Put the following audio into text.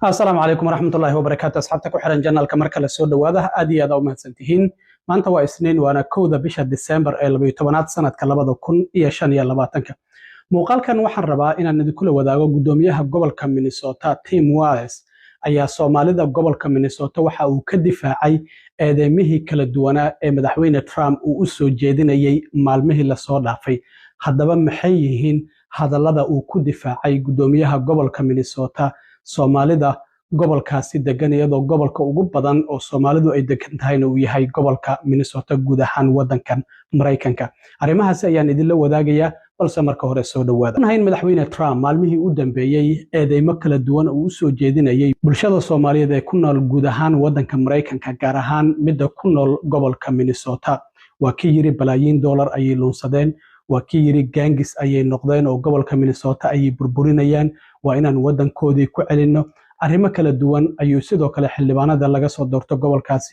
السلام عليكم ورحمة الله وبركاته. أصحابتك وحرن جنال كمركل السود وهذا أدي هذا وما سنتهين ما أنت واثنين وأنا كودا بشهر ديسمبر اللي بيتبنات سنة كلابا كن يشان يلا باتنك muuqaalkan waxaan rabaa inaan idinku wadaago gudoomiyaha gobolka Minnesota Tim Walz ayaa Soomaalida gobolka Minnesota waxa uu ka difaacay eedeymihii kala duwanaa ee madaxweyne Trump uu u soo jeedinayay maalmihii la soo dhaafay haddaba maxay yihiin hadallada uu ku difaacay gudoomiyaha gobolka Minnesota Soomaalida gobolkaasi degan iyadoo gobolka ugu badan oo Soomaalidu ay degan tahayna uu yahay gobolka Minnesota guud ahaan wadankan Mareykanka arrimahaas ayaan idin la wadaagayaa balse marka hore soo dhawaada in madaxweyne Trump maalmihii u dambeeyay eedeymo kala duwan oo u soo jeedinayay bulshada Soomaaliyeed ee ku nool guud ahaan wadanka Mareykanka gaar ahaan midda ku nool gobolka Minnesota waa kii yiri balaayiin dollar ayay lunsadeen waa kii yiri gangis ayay noqdeen oo gobolka Minnesota ayay burburinayaan waa inaan wadankoodii ku celino arrimo kala duwan ayuu sidoo kale xildhibaanada laga soo doorto gobolkaasi